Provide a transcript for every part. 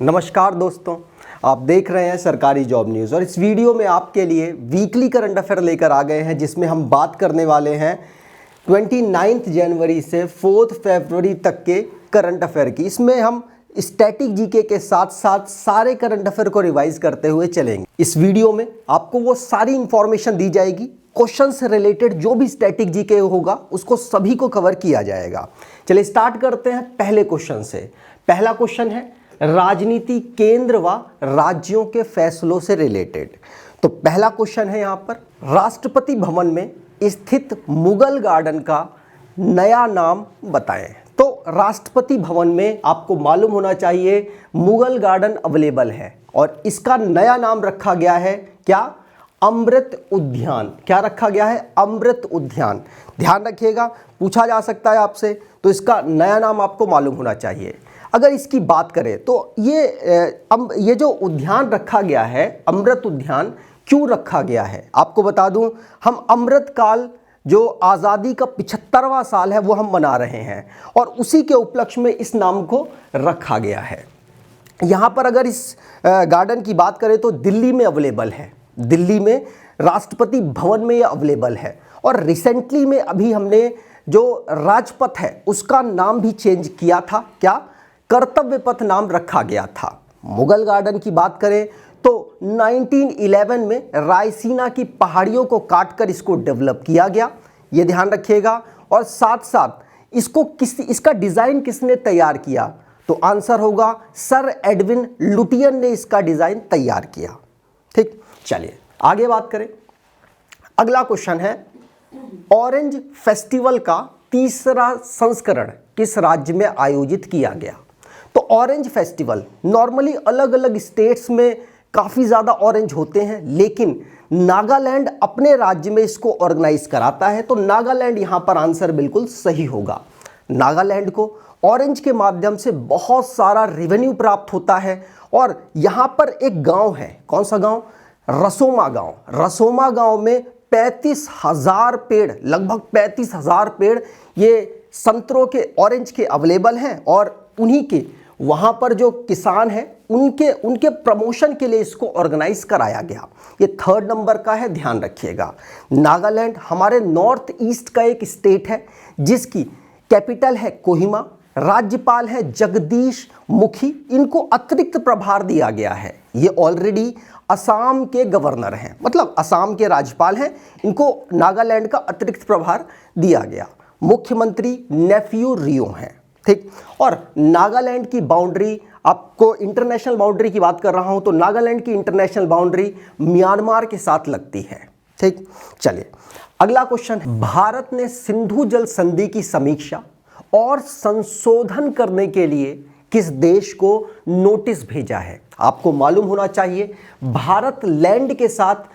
नमस्कार दोस्तों, आप देख रहे हैं सरकारी जॉब न्यूज़ और इस वीडियो में आपके लिए वीकली करंट अफेयर लेकर आ गए हैं, जिसमें हम बात करने वाले हैं 29 जनवरी से 4 फरवरी तक के करंट अफेयर की। इसमें हम स्टैटिक जीके के साथ साथ सारे करंट अफेयर को रिवाइज करते हुए चलेंगे। इस वीडियो में आपको वो सारी इंफॉर्मेशन दी जाएगी, क्वेश्चन से रिलेटेड जो भी स्टैटिक जीके होगा उसको सभी को कवर किया जाएगा। चलिए स्टार्ट करते हैं पहले क्वेश्चन से। पहला क्वेश्चन है राजनीति केंद्र व राज्यों के फैसलों से रिलेटेड। तो पहला क्वेश्चन है यहाँ पर, राष्ट्रपति भवन में स्थित मुगल गार्डन का नया नाम बताएं। तो राष्ट्रपति भवन में आपको मालूम होना चाहिए मुगल गार्डन अवेलेबल है और इसका नया नाम रखा गया है क्या? अमृत उद्यान। क्या रखा गया है? अमृत उद्यान। ध्यान रखिएगा, पूछा जा सकता है आपसे, तो इसका नया नाम आपको मालूम होना चाहिए। अगर इसकी बात करें तो ये जो उद्यान रखा गया है, अमृत उद्यान, क्यों रखा गया है आपको बता दूं। हम अमृत काल जो आज़ादी का 75वां साल है वो हम मना रहे हैं और उसी के उपलक्ष्य में इस नाम को रखा गया है। यहाँ पर अगर इस गार्डन की बात करें तो दिल्ली में अवेलेबल है, दिल्ली में राष्ट्रपति भवन में ये अवेलेबल है। और रिसेंटली में अभी हमने जो राजपथ है उसका नाम भी चेंज किया था, क्या? कर्तव्य पथ नाम रखा गया था। मुगल गार्डन की बात करें तो 1911 में रायसीना की पहाड़ियों को काटकर इसको डेवलप किया गया, ये ध्यान रखिएगा। और साथ साथ इसका डिज़ाइन किसने तैयार किया? तो आंसर होगा सर एडविन लुटियन ने इसका डिज़ाइन तैयार किया। ठीक, चलिए आगे बात करें। अगला क्वेश्चन है, ऑरेंज फेस्टिवल का तीसरा संस्करण किस राज्य में आयोजित किया गया? तो ऑरेंज फेस्टिवल नॉर्मली अलग अलग स्टेट्स में काफ़ी ज़्यादा ऑरेंज होते हैं, लेकिन नागालैंड अपने राज्य में इसको ऑर्गेनाइज कराता है। तो नागालैंड यहाँ पर आंसर बिल्कुल सही होगा। नागालैंड को ऑरेंज के माध्यम से बहुत सारा रेवेन्यू प्राप्त होता है। और यहाँ पर एक गांव है, कौन सा गांव? रसोमा गांव। रसोमा गांव में 35,000 पेड़, लगभग 35,000 पेड़ ये संतरों के, ऑरेंज के अवेलेबल हैं और उन्हीं के वहाँ पर जो किसान हैं उनके प्रमोशन के लिए इसको ऑर्गेनाइज कराया गया। ये 3rd नंबर का है, ध्यान रखिएगा। नागालैंड हमारे नॉर्थ ईस्ट का एक स्टेट है जिसकी कैपिटल है कोहिमा, राज्यपाल है जगदीश मुखी, इनको अतिरिक्त प्रभार दिया गया है। ये ऑलरेडी असम के गवर्नर हैं, मतलब असम के राज्यपाल हैं, इनको नागालैंड का अतिरिक्त प्रभार दिया गया। मुख्यमंत्री नेफ्यू रियो हैं। ठीक, और नागालैंड की बाउंड्री, आपको इंटरनेशनल बाउंड्री की बात कर रहा हूं तो नागालैंड की इंटरनेशनल बाउंड्री म्यांमार के साथ लगती है। ठीक, चलिए अगला क्वेश्चन है, भारत ने सिंधु जल संधि की समीक्षा और संशोधन करने के लिए किस देश को नोटिस भेजा है? आपको मालूम होना चाहिए भारत लैंड के साथ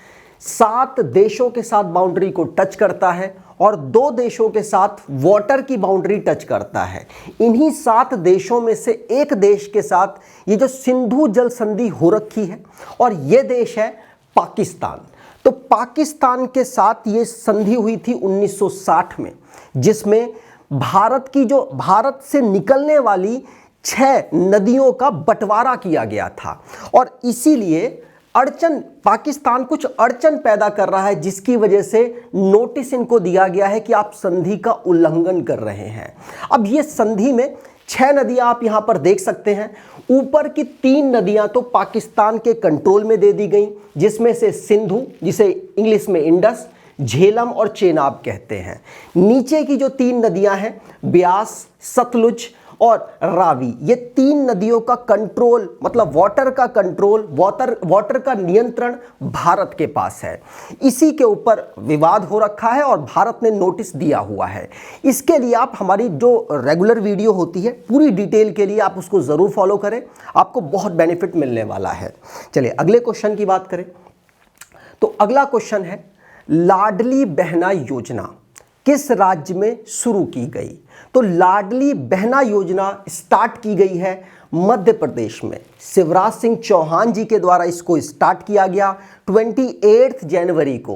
7 देशों के साथ बाउंड्री को टच करता है और 2 देशों के साथ वाटर की बाउंड्री टच करता है। इन्हीं 7 देशों में से एक देश के साथ ये जो सिंधु जल संधि हो रखी है और ये देश है पाकिस्तान। तो पाकिस्तान के साथ ये संधि हुई थी 1960 में, जिसमें भारत से निकलने वाली 6 नदियों का बंटवारा किया गया था। और इसीलिए पाकिस्तान कुछ अड़चन पैदा कर रहा है, जिसकी वजह से नोटिस इनको दिया गया है कि आप संधि का उल्लंघन कर रहे हैं। अब ये संधि में 6 नदियां आप यहां पर देख सकते हैं। ऊपर की 3 नदियां तो पाकिस्तान के कंट्रोल में दे दी गई, जिसमें से सिंधु, जिसे इंग्लिश में इंडस, झेलम और चेनाब कहते हैं। नीचे की जो 3 नदियां हैं, ब्यास, सतलुज और रावी, ये 3 नदियों का कंट्रोल, मतलब वाटर का कंट्रोल, वाटर का नियंत्रण भारत के पास है। इसी के ऊपर विवाद हो रखा है और भारत ने नोटिस दिया हुआ है। इसके लिए आप हमारी जो रेगुलर वीडियो होती है पूरी डिटेल के लिए आप उसको ज़रूर फॉलो करें, आपको बहुत बेनिफिट मिलने वाला है। चलिए अगले क्वेश्चन की बात करें तो अगला क्वेश्चन है, लाडली बहना योजना किस राज्य में शुरू की गई? तो लाडली बहना योजना स्टार्ट की गई है मध्य प्रदेश में। शिवराज सिंह चौहान जी के द्वारा इसको स्टार्ट किया गया 28 जनवरी को।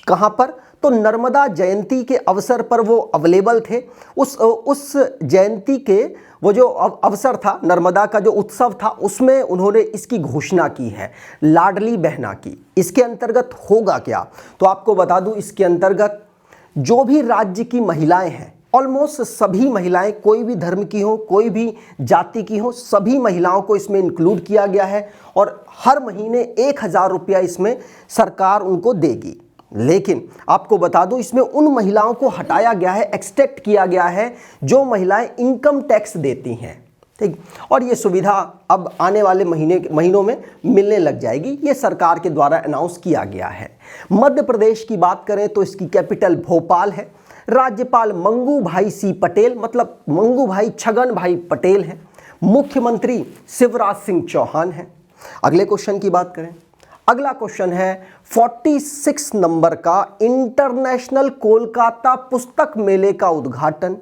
कहां पर? तो नर्मदा जयंती के अवसर पर वो अवेलेबल थे। उस जयंती के वो जो अवसर था, नर्मदा का जो उत्सव था, उसमें उन्होंने इसकी घोषणा की है, लाडली बहना की। इसके अंतर्गत होगा क्या, तो आपको बता दूं, इसके अंतर्गत जो भी राज्य की महिलाएं हैं, ऑलमोस्ट सभी महिलाएं, कोई भी धर्म की हो, कोई भी जाति की हो, सभी महिलाओं को इसमें इंक्लूड किया गया है और हर महीने 1,000 रुपया इसमें सरकार उनको देगी। लेकिन आपको बता दूं, इसमें उन महिलाओं को हटाया गया है, एक्सट्रैक्ट किया गया है जो महिलाएं इनकम टैक्स देती हैं, ठीक। और ये सुविधा अब आने वाले महीनों में मिलने लग जाएगी, ये सरकार के द्वारा अनाउंस किया गया है। मध्य प्रदेश की बात करें तो इसकी कैपिटल भोपाल है। राज्यपाल मंगू भाई सी पटेल, मतलब मंगू भाई छगन भाई पटेल हैं। मुख्यमंत्री शिवराज सिंह चौहान हैं। अगले क्वेश्चन की बात करें, अगला क्वेश्चन है 46 नंबर का, इंटरनेशनल कोलकाता पुस्तक मेले का उद्घाटन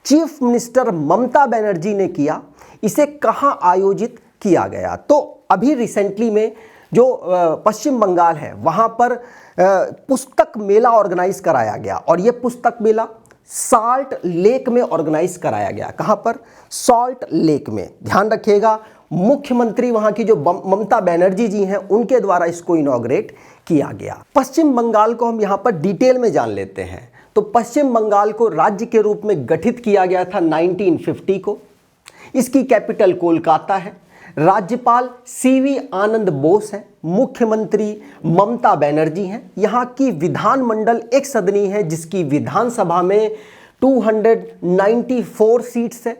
चीफ मिनिस्टर ममता बनर्जी ने किया। इसे कहां आयोजित किया गया, तो अभी रिसेंटली में जो पश्चिम बंगाल है वहां पर पुस्तक मेला ऑर्गेनाइज कराया गया और यह पुस्तक मेला सॉल्ट लेक में ऑर्गेनाइज कराया गया। कहां पर, सॉल्ट लेक में। ध्यान रखिएगा, मुख्यमंत्री वहां की जो ममता बनर्जी जी हैं उनके द्वारा इसको इनॉग्रेट किया गया। पश्चिम बंगाल को हम यहां पर डिटेल में जान लेते हैं। तो पश्चिम बंगाल को राज्य के रूप में गठित किया गया था 1950 को। इसकी कैपिटल कोलकाता है। राज्यपाल सीवी आनंद बोस है। मुख्यमंत्री ममता बनर्जी हैं। यहाँ की विधानमंडल एक सदनी है जिसकी विधानसभा में 294 सीट्स है।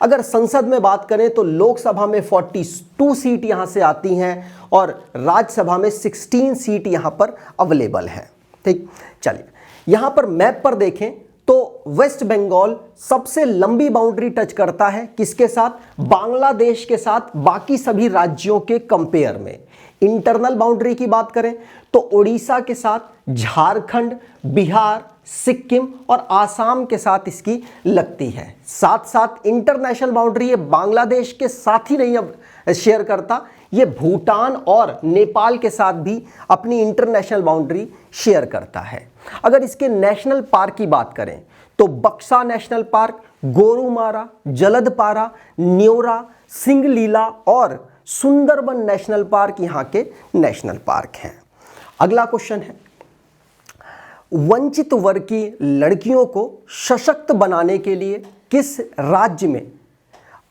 अगर संसद में बात करें तो लोकसभा में 42 सीट यहाँ से आती हैं और राज्यसभा में 16 सीट यहाँ पर अवेलेबल हैं, ठीक। चलिए यहाँ पर मैप पर देखें तो वेस्ट बंगाल सबसे लंबी बाउंड्री टच करता है, किसके साथ, बांग्लादेश के साथ, बाकी सभी राज्यों के कंपेयर में। इंटरनल बाउंड्री की बात करें तो उड़ीसा के साथ, झारखंड, बिहार, सिक्किम और आसाम के साथ इसकी लगती है। साथ साथ इंटरनेशनल बाउंड्री ये बांग्लादेश के साथ ही नहीं अब शेयर करता, ये भूटान और नेपाल के साथ भी अपनी इंटरनेशनल बाउंड्री शेयर करता है। अगर इसके नेशनल पार्क की बात करें तो बक्सा नेशनल पार्क, गोरुमारा, जलदपारा, न्योरा, सिंगलीला और सुंदरबन नेशनल पार्क यहाँ के नेशनल पार्क हैं। अगला क्वेश्चन है, वंचित वर्ग की लड़कियों को सशक्त बनाने के लिए किस राज्य में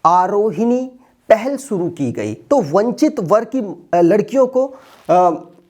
आरोहिणी पहल शुरू की गई। तो वंचित वर्ग की लड़कियों को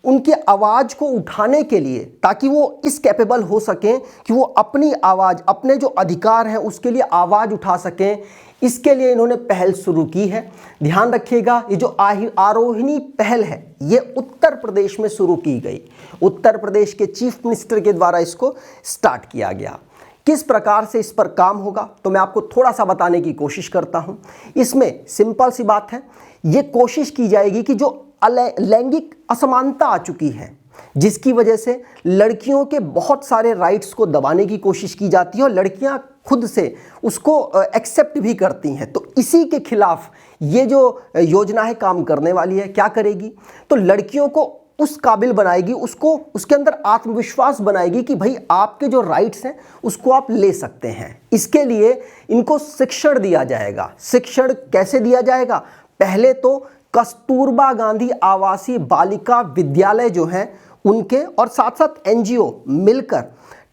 उनकी आवाज़ को उठाने के लिए, ताकि वो इस कैपेबल हो सकें कि वो अपनी आवाज़, अपने जो अधिकार हैं उसके लिए आवाज़ उठा सकें, इसके लिए इन्होंने पहल शुरू की है। ध्यान रखिएगा, ये जो आरोहिणी पहल है ये उत्तर प्रदेश में शुरू की गई। उत्तर प्रदेश के चीफ मिनिस्टर के द्वारा इसको स्टार्ट किया गया। किस प्रकार से इस पर काम होगा तो मैं आपको थोड़ा सा बताने की कोशिश करता हूं। इसमें सिंपल सी बात है, ये कोशिश की जाएगी कि जो लैंगिक असमानता आ चुकी है, जिसकी वजह से लड़कियों के बहुत सारे राइट्स को दबाने की कोशिश की जाती है और लड़कियां खुद से उसको एक्सेप्ट भी करती हैं, तो इसी के खिलाफ ये जो योजना है काम करने वाली है। क्या करेगी, तो लड़कियों को उस काबिल बनाएगी, उसको उसके अंदर आत्मविश्वास बनाएगी कि भाई आपके जो राइट्स हैं उसको आप ले सकते हैं। इसके लिए इनको शिक्षण दिया जाएगा। शिक्षण कैसे दिया जाएगा, पहले तो कस्तूरबा गांधी आवासीय बालिका विद्यालय जो हैं उनके और साथ साथ एनजीओ मिलकर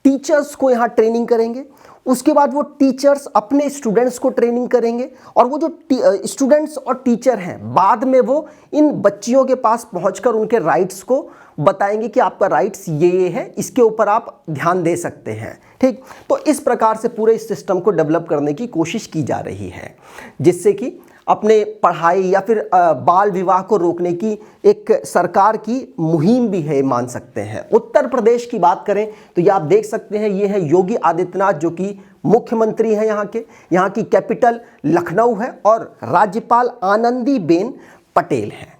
टीचर्स को यहाँ ट्रेनिंग करेंगे। उसके बाद वो टीचर्स अपने स्टूडेंट्स को ट्रेनिंग करेंगे और वो जो स्टूडेंट्स और टीचर हैं बाद में वो इन बच्चियों के पास पहुंचकर उनके राइट्स को बताएंगे कि आपका राइट्स ये है, इसके ऊपर आप ध्यान दे सकते हैं, ठीक। तो इस प्रकार से पूरे इस सिस्टम को डेवलप करने की कोशिश की जा रही है, जिससे कि अपने पढ़ाई या फिर बाल विवाह को रोकने की एक सरकार की मुहिम भी है, मान सकते हैं। उत्तर प्रदेश की बात करें तो ये आप देख सकते हैं, ये है योगी आदित्यनाथ जो कि मुख्यमंत्री हैं यहाँ के। यहाँ की कैपिटल लखनऊ है और राज्यपाल आनंदीबेन पटेल हैं।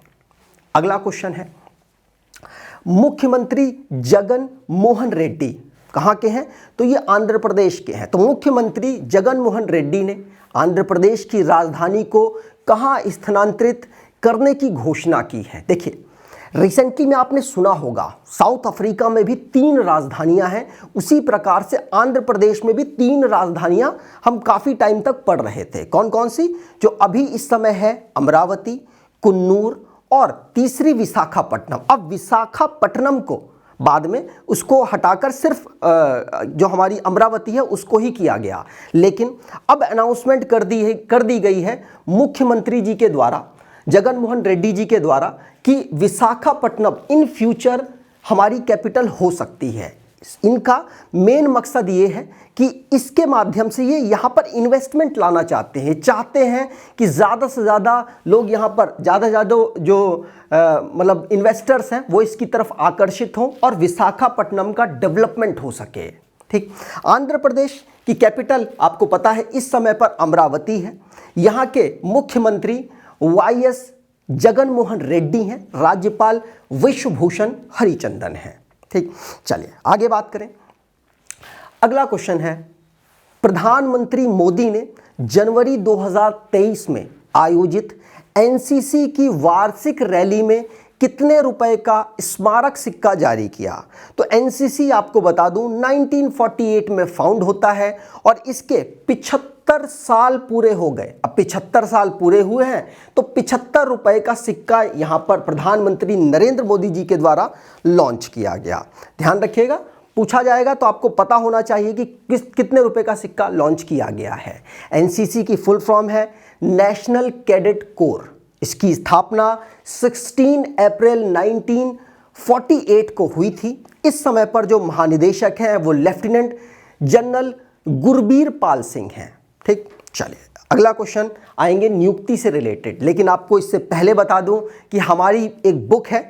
अगला क्वेश्चन है, मुख्यमंत्री जगन मोहन रेड्डी कहाँ के हैं, तो ये आंध्र प्रदेश के हैं। तो मुख्यमंत्री जगन मोहन रेड्डी ने आंध्र प्रदेश की राजधानी को कहाँ स्थानांतरित करने की घोषणा की है। देखिए, रिसेंटली में आपने सुना होगा साउथ अफ्रीका में भी 3 राजधानियां हैं, उसी प्रकार से आंध्र प्रदेश में भी 3 राजधानियां हम काफ़ी टाइम तक पढ़ रहे थे। कौन कौन सी? जो अभी इस समय है अमरावती, कुन्नूर और तीसरी विशाखापट्टनम। अब विशाखापट्टनम को बाद में उसको हटाकर सिर्फ जो हमारी अमरावती है उसको ही किया गया, लेकिन अब अनाउंसमेंट कर दी गई है मुख्यमंत्री जी के द्वारा, जगन मोहन रेड्डी जी के द्वारा, कि विशाखापट्टनम इन फ्यूचर हमारी कैपिटल हो सकती है। इनका मेन मकसद ये है कि इसके माध्यम से ये यहाँ पर इन्वेस्टमेंट लाना चाहते हैं कि ज़्यादा से ज़्यादा लोग यहाँ पर ज़्यादा जो मतलब इन्वेस्टर्स हैं वो इसकी तरफ आकर्षित हों और विशाखापट्टनम का डेवलपमेंट हो सके। ठीक, आंध्र प्रदेश की कैपिटल आपको पता है इस समय पर अमरावती है। यहाँ के मुख्यमंत्री वाईएस जगन मोहन रेड्डी हैं, राज्यपाल विश्वभूषण हरिचंदन हैं। ठीक, चलिए आगे बात करें। अगला क्वेश्चन है, प्रधानमंत्री मोदी ने जनवरी 2023 में आयोजित एनसीसी की वार्षिक रैली में कितने रुपए का स्मारक सिक्का जारी किया? तो एनसीसी आपको बता दूं 1948 में फाउंड होता है और इसके 75 साल पूरे हो गए। अब 75 साल पूरे हुए हैं तो 75 रुपए का सिक्का यहां पर प्रधानमंत्री नरेंद्र मोदी जी के द्वारा लॉन्च किया गया। ध्यान रखिएगा, पूछा जाएगा तो आपको पता होना चाहिए कि कितने रुपए का सिक्का लॉन्च किया गया है। एनसीसी की फुल फॉर्म है नेशनल कैडेट कोर। इसकी स्थापना 16 अप्रैल 1948 को हुई थी। इस समय पर जो महानिदेशक हैं वो लेफ्टिनेंट जनरल गुरबीर पाल सिंह हैं। ठीक, चलिए अगला क्वेश्चन आएंगे नियुक्ति से रिलेटेड, लेकिन आपको इससे पहले बता दूं कि हमारी एक बुक है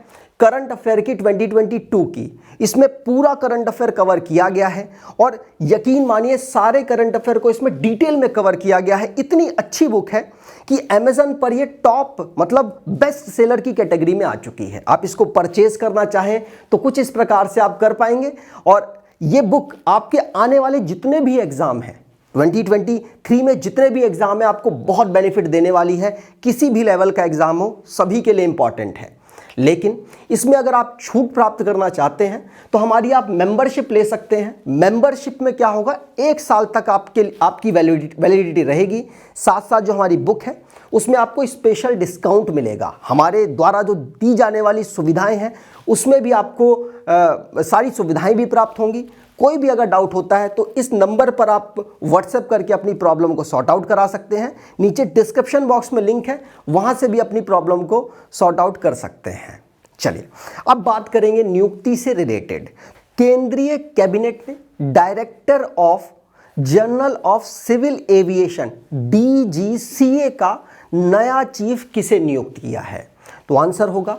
करंट अफेयर की 2022 की, इसमें पूरा करंट अफेयर कवर किया गया है और यकीन मानिए सारे करंट अफेयर को इसमें डिटेल में कवर किया गया है। इतनी अच्छी बुक है कि अमेज़न पर ये टॉप मतलब बेस्ट सेलर की कैटेगरी में आ चुकी है। आप इसको परचेज करना चाहें तो कुछ इस प्रकार से आप कर पाएंगे और ये बुक आपके आने वाले जितने भी एग्जाम हैं 2023 में जितने भी एग्जाम है आपको बहुत बेनिफिट देने वाली है। किसी भी लेवल का एग्जाम हो सभी के लिए इंपॉर्टेंट है, लेकिन इसमें अगर आप छूट प्राप्त करना चाहते हैं तो हमारी आप मेंबरशिप ले सकते हैं। मेंबरशिप में क्या होगा, 1 साल तक आपकी वैलिडिटी रहेगी। साथ साथ जो हमारी बुक है उसमें आपको स्पेशल डिस्काउंट मिलेगा। हमारे द्वारा जो दी जाने वाली सुविधाएं हैं उसमें भी आपको सारी सुविधाएं भी प्राप्त होंगी। कोई भी अगर डाउट होता है तो इस नंबर पर आप व्हाट्सएप करके अपनी प्रॉब्लम को सॉर्ट आउट करा सकते हैं। नीचे डिस्क्रिप्शन बॉक्स में लिंक है, वहां से भी अपनी प्रॉब्लम को सॉर्ट आउट कर सकते हैं। चलिए अब बात करेंगे नियुक्ति से रिलेटेड। केंद्रीय कैबिनेट ने director of general of civil aviation DGCA का नया चीफ किसे नियुक्त किया है? तो आंसर होगा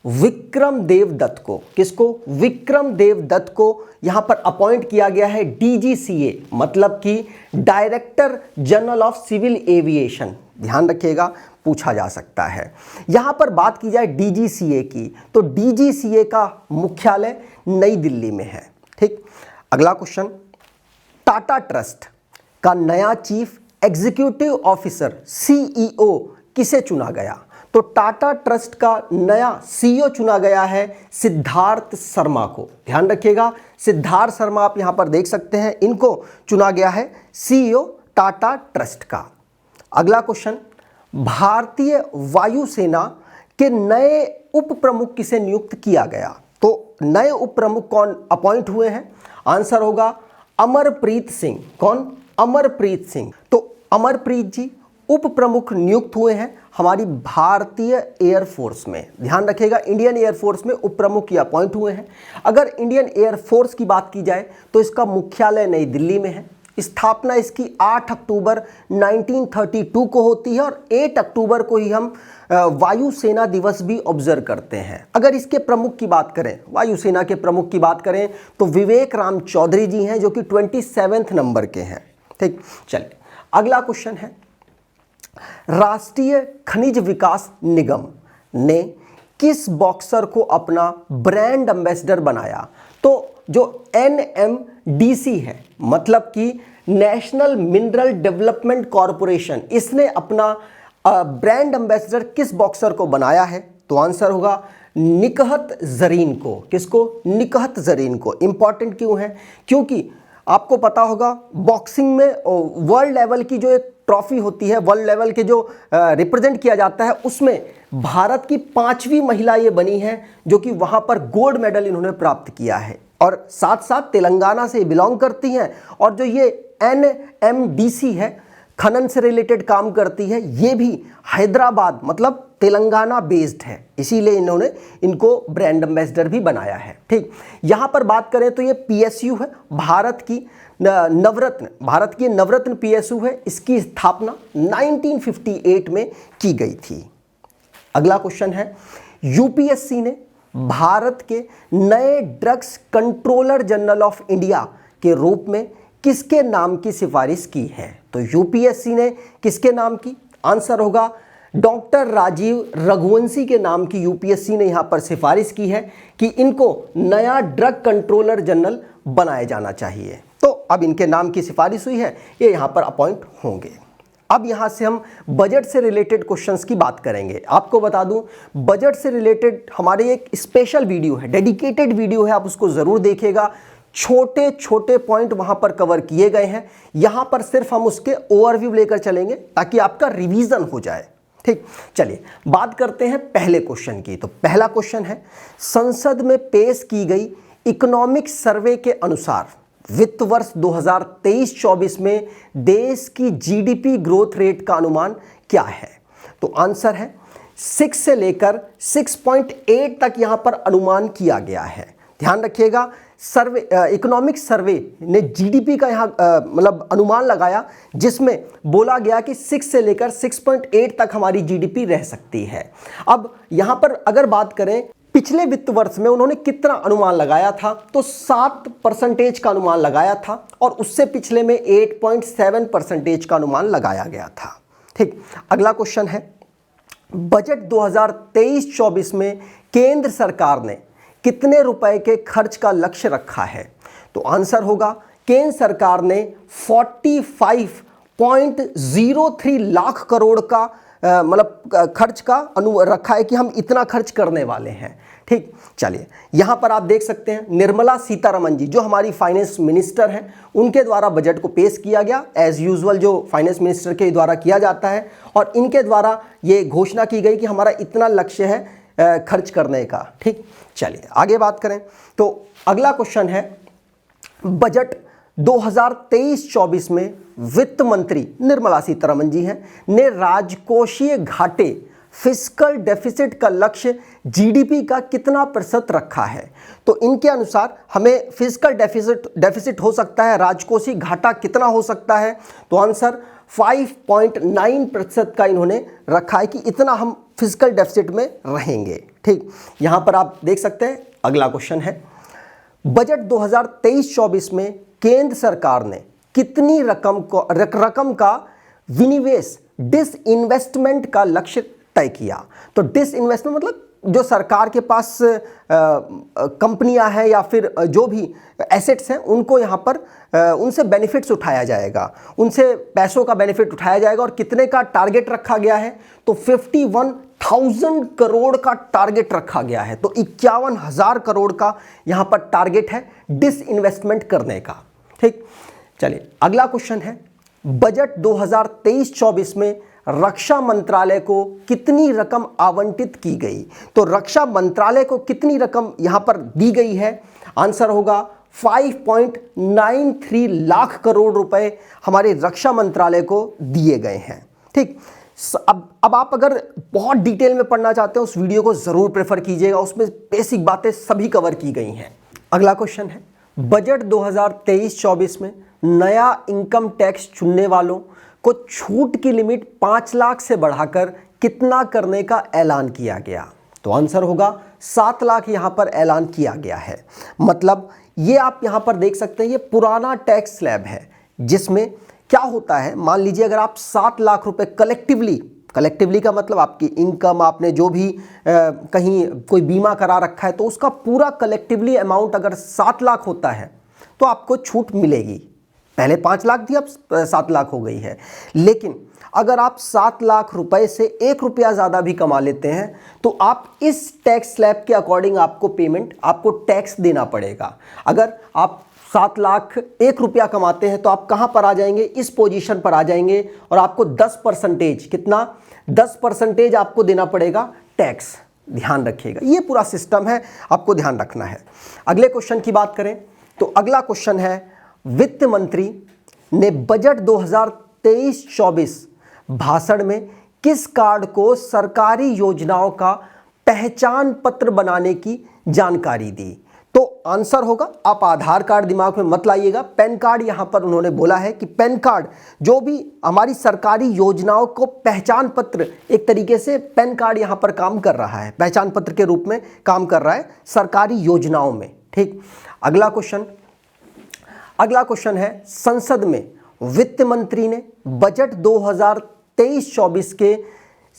विक्रम देव दत्त को। किसको? विक्रम देव दत्त को यहां पर अपॉइंट किया गया है DGCA, मतलब कि director general of civil aviation. ध्यान रखिएगा, पूछा जा सकता है। यहां पर बात की जाए DGCA की तो DGCA का मुख्यालय नई दिल्ली में है। ठीक, अगला क्वेश्चन, टाटा ट्रस्ट का नया चीफ एग्जीक्यूटिव ऑफिसर CEO किसे चुना गया? तो टाटा ट्रस्ट का नया CEO चुना गया है सिद्धार्थ शर्मा को। ध्यान रखिएगा, सिद्धार्थ शर्मा आप यहां पर देख सकते हैं, इनको चुना गया है CEO टाटा ट्रस्ट का। अगला क्वेश्चन, भारतीय वायुसेना के नए उप प्रमुख किसे नियुक्त किया गया? तो नए उप प्रमुख कौन अपॉइंट हुए हैं? आंसर होगा अमरप्रीत सिंह। कौन? अमरप्रीत सिंह। तो अमरप्रीत जी उप प्रमुख नियुक्त हुए हैं हमारी भारतीय एयरफोर्स में। ध्यान रखिएगा, इंडियन एयरफोर्स में उप प्रमुख ये अपॉइंट हुए हैं। अगर इंडियन एयरफोर्स की बात की जाए तो इसका मुख्यालय नई दिल्ली में है। स्थापना इसकी 8 अक्टूबर 1932 को होती है और 8 अक्टूबर को ही हम वायुसेना दिवस भी ऑब्जर्व करते हैं। अगर इसके प्रमुख की बात करें, वायुसेना के प्रमुख की बात करें तो विवेक राम चौधरी जी हैं जो कि 27वें नंबर के हैं। ठीक, चलिए अगला क्वेश्चन है, राष्ट्रीय खनिज विकास निगम ने किस बॉक्सर को अपना ब्रांड एम्बेसडर बनाया? तो जो NMDC है, मतलब कि नेशनल मिनरल डेवलपमेंट कॉरपोरेशन, इसने अपना ब्रांड एम्बेसडर किस बॉक्सर को बनाया है? तो आंसर होगा निकहत जरीन को। किसको? निकहत जरीन को। इंपॉर्टेंट क्यों है? क्योंकि आपको पता होगा बॉक्सिंग में वर्ल्ड लेवल की जो एक ट्रॉफी होती है, वर्ल्ड लेवल के जो रिप्रेजेंट किया जाता है, उसमें भारत की 5वीं महिला ये बनी है जो कि वहां पर गोल्ड मेडल इन्होंने प्राप्त किया है। और साथ साथ तेलंगाना से बिलोंग करती हैं और जो ये NMDC है, खनन से रिलेटेड काम करती है, ये भी हैदराबाद मतलब तेलंगाना बेस्ड है, इसीलिए इन्होंने इनको ब्रांड एम्बेसडर भी बनाया है। ठीक, यहां पर बात करें तो ये PSU है, भारत की नवरत्न PSU है। इसकी स्थापना 1958 में की गई थी। अगला क्वेश्चन है, UPSC ने भारत के नए drugs controller general of India के रूप में किसके नाम की सिफारिश की है? तो UPSC ने किसके नाम की? आंसर होगा डॉक्टर राजीव रघुवंशी के नाम की UPSC ने यहां पर सिफारिश की है कि इनको नया ड्रग कंट्रोलर जनरल बनाया जाना चाहिए। तो अब इनके नाम की सिफारिश हुई है, ये यहां पर अपॉइंट होंगे। अब यहां से हम बजट से रिलेटेड क्वेश्चंस की बात करेंगे। आपको बता दूं, बजट से रिलेटेड हमारे एक स्पेशल वीडियो है, डेडिकेटेड वीडियो है, आप उसको जरूर देखिएगा। छोटे छोटे पॉइंट वहां पर कवर किए गए हैं, यहां पर सिर्फ हम उसके ओवरव्यू लेकर चलेंगे ताकि आपका रिवीजन हो जाए। ठीक, चलिए बात करते हैं पहले क्वेश्चन की। तो पहला क्वेश्चन है, संसद में पेश की गई इकोनॉमिक सर्वे के अनुसार वित्त वर्ष 2023-24 में देश की GDP ग्रोथ रेट का अनुमान क्या है? तो आंसर है 6 से लेकर 6.8 तक यहां पर अनुमान किया गया है। ध्यान रखिएगा, सर्वे इकोनॉमिक सर्वे ने GDP का यहाँ मतलब अनुमान लगाया, जिसमें बोला गया कि 6 से लेकर 6.8 तक हमारी GDP रह सकती है। अब यहाँ पर अगर बात करें पिछले वित्त वर्ष में उन्होंने कितना अनुमान लगाया था, तो 7% का अनुमान लगाया था और उससे पिछले में 8.7% का अनुमान लगाया गया था। ठीक, अगला क्वेश्चन है, बजट 2023-24 में केंद्र सरकार ने कितने रुपए के खर्च का लक्ष्य रखा है? तो आंसर होगा केंद्र सरकार ने 45.03 लाख करोड़ का मतलब खर्च का रखा है कि हम इतना खर्च करने वाले हैं। ठीक, चलिए यहां पर आप देख सकते हैं निर्मला सीतारमण जी जो हमारी फाइनेंस मिनिस्टर हैं, उनके द्वारा बजट को पेश किया गया एज यूजुअल, जो फाइनेंस मिनिस्टर के द्वारा किया जाता है, और इनके द्वारा ये घोषणा की गई कि हमारा इतना लक्ष्य है खर्च करने का। ठीक, चलिए आगे बात करें तो अगला क्वेश्चन है, बजट 2023-24 में वित्त मंत्री निर्मला सीतारमण जी हैं ने राजकोषीय घाटे फिस्कल डेफिसिट का लक्ष्य GDP का कितना प्रतिशत रखा है? तो इनके अनुसार हमें फिस्कल डेफिसिट हो सकता है, राजकोषीय घाटा कितना हो सकता है? तो आंसर 5.9% का इन्होंने रखा है कि इतना हम फिस्कल डेफिसिट में रहेंगे। ठीक, यहां पर आप देख सकते हैं। अगला क्वेश्चन है, बजट 2023-24 में केंद्र सरकार ने कितनी रकम का विनिवेश डिसइन्वेस्टमेंट का लक्ष्य तय किया? तो डिसइन्वेस्टमेंट मतलब जो सरकार के पास कंपनियां हैं या फिर जो भी एसेट्स हैं उनको यहाँ पर उनसे बेनिफिट्स उठाया जाएगा, उनसे पैसों का बेनिफिट उठाया जाएगा। और कितने का टारगेट रखा गया है? तो 51,000 करोड़ का टारगेट रखा गया है। तो 51,000 करोड़ का यहाँ पर टारगेट है डिसइन्वेस्टमेंट करने का। ठीक, चलिए अगला क्वेश्चन है, बजट 2023-24 में रक्षा मंत्रालय को कितनी रकम आवंटित की गई? तो रक्षा मंत्रालय को कितनी रकम यहां पर दी गई है? आंसर होगा 5.93 लाख करोड़ रुपए हमारे रक्षा मंत्रालय को दिए गए हैं। ठीक, अब आप अगर बहुत डिटेल में पढ़ना चाहते हो उस वीडियो को जरूर प्रेफर कीजिएगा, उसमें बेसिक बातें सभी कवर की गई हैं। अगला क्वेश्चन है, बजट 2023-24 में नया इनकम टैक्स चुनने वालों को छूट की लिमिट 5 लाख से बढ़ाकर कितना करने का ऐलान किया गया? तो आंसर होगा 7 लाख यहां पर ऐलान किया गया है। मतलब ये आप यहां पर देख सकते हैं, ये पुराना टैक्स स्लैब है जिसमें क्या होता है, मान लीजिए अगर आप 7 लाख रुपए कलेक्टिवली का मतलब आपकी इनकम, आपने जो भी कहीं कोई बीमा करा रखा है तो उसका पूरा कलेक्टिवली अमाउंट अगर 7 लाख होता है तो आपको छूट मिलेगी। पहले 5 लाख थी, अब 7 लाख हो गई है। लेकिन अगर आप 7 लाख रुपए से 1 रुपया ज़्यादा भी कमा लेते हैं तो आप इस टैक्स स्लैब के अकॉर्डिंग आपको टैक्स देना पड़ेगा। अगर आप 7 लाख 1 रुपया कमाते हैं तो आप कहाँ पर आ जाएंगे, इस पोजीशन पर आ जाएंगे और आपको 10% कितना 10% आपको देना पड़ेगा टैक्स। ध्यान रखिएगा, ये पूरा सिस्टम है, आपको ध्यान रखना है। अगले क्वेश्चन की बात करें तो अगला क्वेश्चन है, वित्त मंत्री ने बजट 2023-24 भाषण में किस कार्ड को सरकारी योजनाओं का पहचान पत्र बनाने की जानकारी दी? तो आंसर होगा, आप आधार कार्ड दिमाग में मत लाइएगा, पैन कार्ड यहां पर उन्होंने बोला है कि पैन कार्ड जो भी हमारी सरकारी योजनाओं को पहचान पत्र, एक तरीके से पैन कार्ड यहां पर काम कर रहा है, पहचान पत्र के रूप में काम कर रहा है सरकारी योजनाओं में। ठीक, अगला क्वेश्चन है, संसद में वित्त मंत्री ने बजट 2023-24 के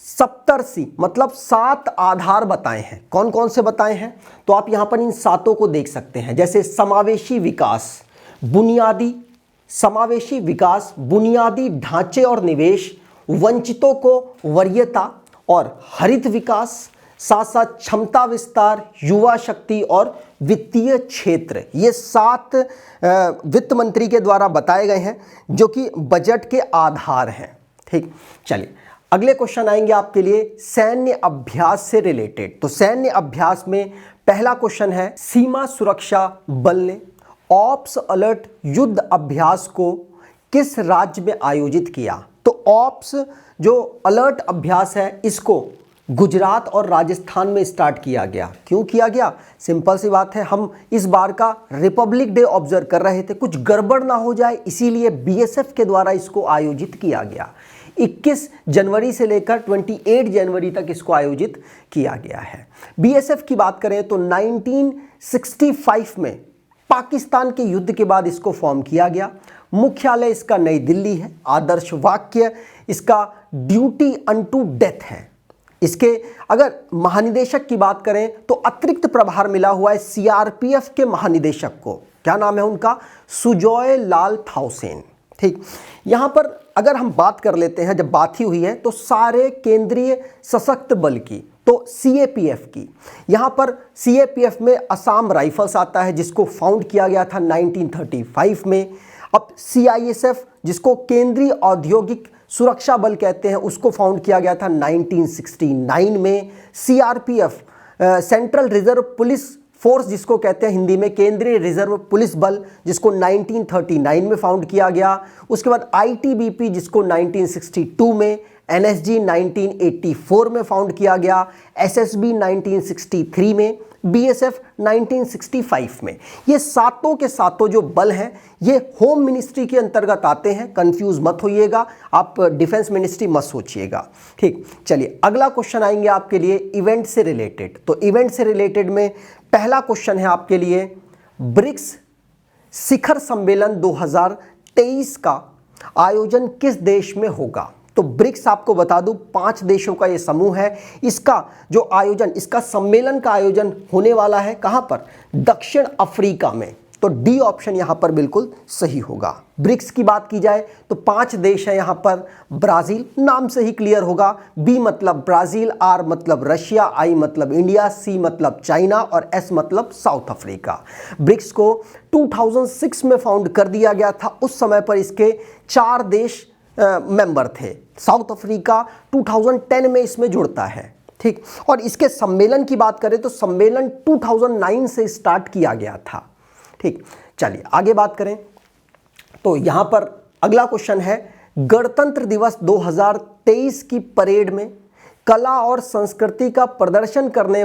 70 मतलब 7 आधार बताए हैं। कौन कौन से बताए हैं? तो आप यहां पर इन 7 को देख सकते हैं, जैसे समावेशी विकास, बुनियादी ढांचे और निवेश, वंचितों को वरीयता और हरित विकास, साथ साथ क्षमता विस्तार, युवा शक्ति और वित्तीय क्षेत्र। ये 7 वित्त मंत्री के द्वारा बताए गए हैं जो कि बजट के आधार हैं। ठीक, चलिए अगले क्वेश्चन आएंगे आपके लिए सैन्य अभ्यास से रिलेटेड। तो सैन्य अभ्यास में पहला क्वेश्चन है, सीमा सुरक्षा बल ने ऑप्स अलर्ट युद्ध अभ्यास को किस राज्य में आयोजित किया? तो ऑप्स जो अलर्ट अभ्यास है इसको गुजरात और राजस्थान में स्टार्ट किया गया। क्यों किया गया? सिंपल सी बात है, हम इस बार का रिपब्लिक डे ऑब्जर्व कर रहे थे, कुछ गड़बड़ ना हो जाए इसीलिए बीएसएफ के द्वारा इसको आयोजित किया गया। 21 जनवरी से लेकर 28 जनवरी तक इसको आयोजित किया गया है। बीएसएफ की बात करें तो 1965 में पाकिस्तान के युद्ध के बाद इसको फॉर्म किया गया। मुख्यालय इसका नई दिल्ली है। आदर्श वाक्य इसका ड्यूटी अनटू डेथ है। इसके अगर महानिदेशक की बात करें तो अतिरिक्त प्रभार मिला हुआ है सीआरपीएफ के महानिदेशक को। क्या नाम है उनका? सुजॉय लाल थाउसेन। ठीक, यहां पर अगर हम बात कर लेते हैं, जब बात ही हुई है तो सारे केंद्रीय सशक्त बल की, तो सीएपीएफ की, यहां पर सीएपीएफ में असम राइफल्स आता है जिसको फाउंड किया गया था 1935 में। अब सीआईएसएफ जिसको केंद्रीय औद्योगिक सुरक्षा बल कहते हैं उसको फाउंड किया गया था 1969 में। CRPF central reserve police force जिसको कहते हैं हिंदी में केंद्रीय रिजर्व पुलिस बल, जिसको 1939 में फाउंड किया गया। उसके बाद आईटीबीपी जिसको 1962 में, एनएसजी 1984 में फाउंड किया गया, एसएसबी 1963 में, बीएसएफ 1965 में। ये सातों के सातों जो बल हैं ये होम मिनिस्ट्री के अंतर्गत आते हैं। कंफ्यूज मत होइएगा, आप डिफेंस मिनिस्ट्री मत सोचिएगा। ठीक, चलिए अगला क्वेश्चन आएंगे आपके लिए इवेंट से रिलेटेड। तो इवेंट से रिलेटेड में पहला क्वेश्चन है आपके लिए, ब्रिक्स शिखर सम्मेलन 2023 का आयोजन किस देश में होगा? तो ब्रिक्स आपको बता दूं 5 देशों का ये समूह है। इसका जो आयोजन, इसका सम्मेलन का आयोजन होने वाला है कहां पर? दक्षिण अफ्रीका में। तो डी ऑप्शन यहां पर बिल्कुल सही होगा। ब्रिक्स की बात की जाए तो 5 देश है यहां पर। ब्राजील, नाम से ही क्लियर होगा, बी मतलब ब्राजील, आर मतलब रशिया, आई मतलब इंडिया, सी मतलब चाइना और एस मतलब साउथ अफ्रीका। ब्रिक्स को 2006 में फाउंड कर दिया गया था। उस समय पर इसके 4 देश मेंबर थे। साउथ अफ्रीका 2010 में इसमें जुड़ता है। ठीक, और इसके सम्मेलन की बात करें तो सम्मेलन 2009 से स्टार्ट किया गया था। ठीक, चलिए आगे बात करें तो यहां पर अगला क्वेश्चन है, गणतंत्र दिवस 2023 की परेड में कला और संस्कृति का प्रदर्शन करने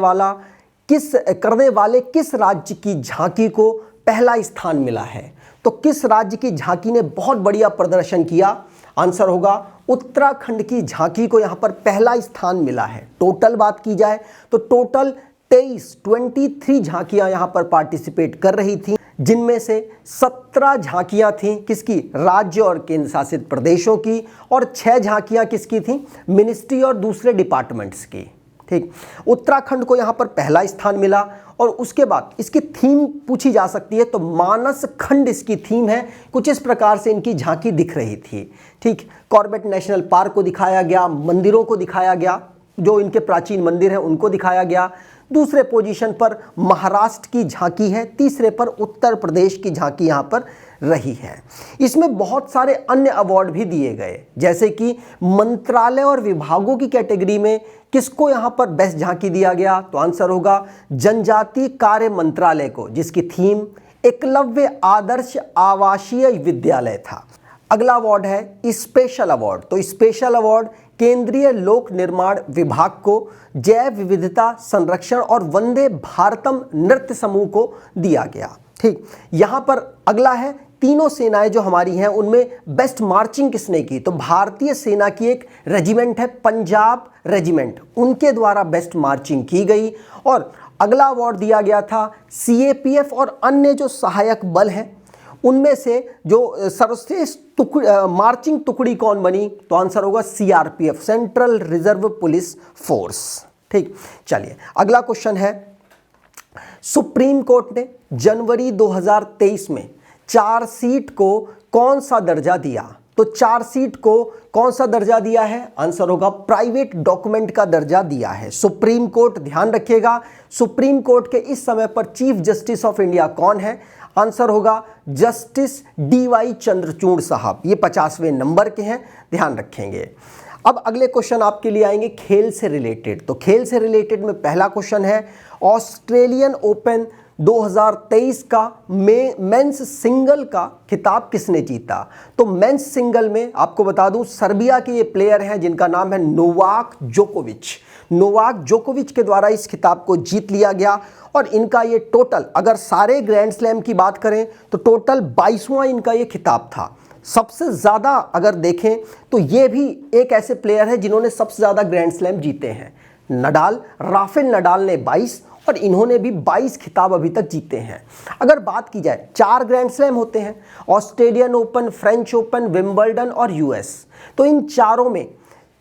वाले किस राज्य की झांकी को पहला स्थान मिला है? तो किस राज्य की झांकी ने बहुत बढ़िया प्रदर्शन किया? आंसर होगा उत्तराखंड की झांकी को यहां पर पहला स्थान मिला है। टोटल बात की जाए तो टोटल 23 झांकियां यहां पर पार्टिसिपेट कर रही थी, जिनमें से 17 झांकियां थीं किसकी? राज्य और केंद्र शासित प्रदेशों की, और 6 झांकियां किसकी थीं? मिनिस्ट्री और दूसरे डिपार्टमेंट्स की। ठीक, उत्तराखंड को यहाँ पर पहला स्थान मिला। और उसके बाद इसकी थीम पूछी जा सकती है तो मानस खंड इसकी थीम है। कुछ इस प्रकार से इनकी झांकी दिख रही थी। ठीक, कॉर्बेट नेशनल पार्क को दिखाया गया, मंदिरों को दिखाया गया, जो इनके प्राचीन मंदिर हैं उनको दिखाया गया। दूसरे पोजीशन पर महाराष्ट्र की झांकी है, तीसरे पर उत्तर प्रदेश की झांकी यहाँ पर रही है। इसमें बहुत सारे अन्य अवार्ड भी दिए गए, जैसे कि मंत्रालय और विभागों की कैटेगरी में किसको यहाँ पर बेस्ट झांकी दिया गया, तो आंसर होगा जनजातीय कार्य मंत्रालय को, जिसकी थीम एकलव्य आदर्श आवासीय विद्यालय था। अगला अवार्ड है स्पेशल अवार्ड। तो स्पेशल अवार्ड केंद्रीय लोक निर्माण विभाग को जैव विविधता संरक्षण और वंदे भारतम नृत्य समूह को दिया गया। ठीक, यहाँ पर अगला है तीनों सेनाएं जो हमारी हैं उनमें बेस्ट मार्चिंग किसने की, तो भारतीय सेना की एक रेजिमेंट है पंजाब रेजिमेंट, उनके द्वारा बेस्ट मार्चिंग की गई। और अगला अवार्ड दिया गया था सीएपीएफ और अन्य जो सहायक बल हैं उनमें से जो सर्वश्रेष्ठ मार्चिंग टुकड़ी कौन बनी, तो आंसर होगा CRPF, central reserve police force. ठीक, चलिए अगला क्वेश्चन है, सुप्रीम कोर्ट ने जनवरी 2023 में चार्जशीट को कौन सा दर्जा दिया, तो चार्जशीट को कौन सा दर्जा दिया है, आंसर होगा प्राइवेट डॉक्यूमेंट का दर्जा दिया है सुप्रीम कोर्ट। ध्यान रखिएगा, सुप्रीम कोर्ट के इस समय पर चीफ जस्टिस ऑफ इंडिया कौन है, आंसर होगा जस्टिस डीवाई चंद्रचूड़ साहब, ये 50वें नंबर के हैं, ध्यान रखेंगे। अब अगले क्वेश्चन आपके लिए आएंगे खेल से रिलेटेड। तो खेल से रिलेटेड में पहला क्वेश्चन है, ऑस्ट्रेलियन ओपन 2023 का मेंस सिंगल का खिताब किसने जीता, तो मेंस सिंगल में आपको बता दूं सर्बिया के ये प्लेयर हैं जिनका नाम है नोवाक जोकोविच। नोवाक जोकोविच के द्वारा इस खिताब को जीत लिया गया। और इनका ये टोटल, अगर सारे ग्रैंड स्लैम की बात करें तो टोटल 22वां इनका ये खिताब था। सबसे ज़्यादा अगर देखें तो ये भी एक ऐसे प्लेयर है जिन्होंने सबसे ज़्यादा ग्रैंड स्लैम जीते हैं। नडाल, राफेल नडाल ने 22 और इन्होंने भी 22 खिताब अभी तक जीते हैं। अगर बात की जाए, 4 ग्रैंड स्लैम होते हैं, Australian open, French open, Wimbledon और यूएस। तो इन चारों में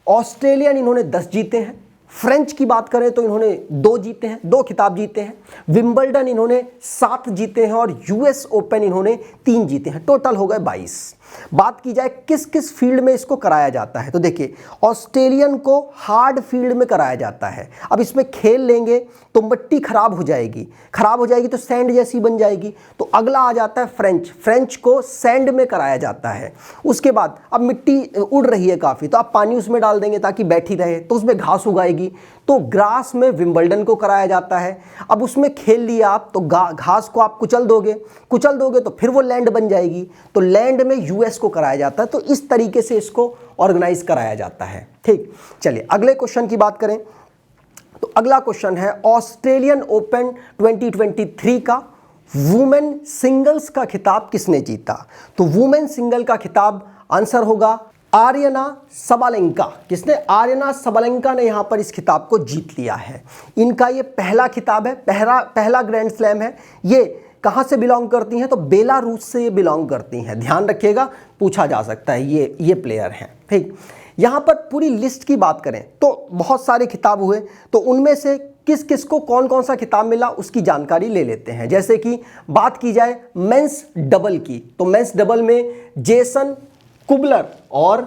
ऑस्ट्रेलियन इन्होंने 10 जीते हैं, फ्रेंच की बात करें तो इन्होंने 2 जीते हैं, 2 खिताब जीते हैं, विंबलडन इन्होंने 7 जीते हैं और यूएस ओपन इन्होंने 3 जीते हैं, टोटल हो गए 22। बात की जाए किस किस फील्ड में इसको कराया जाता है, तो देखिए ऑस्ट्रेलियन को हार्ड फील्ड में कराया जाता है। अब इसमें खेल लेंगे तो मिट्टी खराब हो जाएगी, खराब हो जाएगी तो सैंड जैसी बन जाएगी। तो अगला आ जाता है फ्रेंच, फ्रेंच को सैंड में कराया जाता है। उसके बाद अब मिट्टी उड़ रही है काफ़ी, तो आप पानी उसमें डाल देंगे ताकि बैठी रहे, तो उसमें घास उगाएगी, तो ग्रास में विंबलडन को कराया जाता है। अब उसमें खेल लिया आप तो घास को आप कुचल दोगे तो फिर वो लैंड बन जाएगी, तो लैंड में यूएस को कराया जाता है। तो इस तरीके से इसको ऑर्गेनाइज कराया जाता है। ठीक, चलिए अगले क्वेश्चन की बात करें तो अगला क्वेश्चन है, ऑस्ट्रेलियन ओपन 2023 का वुमेन सिंगल्स का खिताब किसने जीता, तो वुमेन सिंगल का खिताब आंसर होगा आर्यना सबालेंका। किसने, आर्यना सबालेंका ने यहाँ पर इस खिताब को जीत लिया है। इनका ये पहला खिताब है, पहला ग्रैंड स्लैम है। ये कहाँ से बिलोंग करती हैं, तो बेलारूस से ये बिलोंग करती हैं। ध्यान रखिएगा, पूछा जा सकता है, ये प्लेयर हैं। ठीक, यहाँ पर पूरी लिस्ट की बात करें तो बहुत सारे खिताब हुए, तो उनमें से किस किस को कौन कौन सा खिताब मिला उसकी जानकारी ले लेते हैं। जैसे कि बात की जाए मेंस डबल की, तो मेंस डबल में जेसन कुबलर और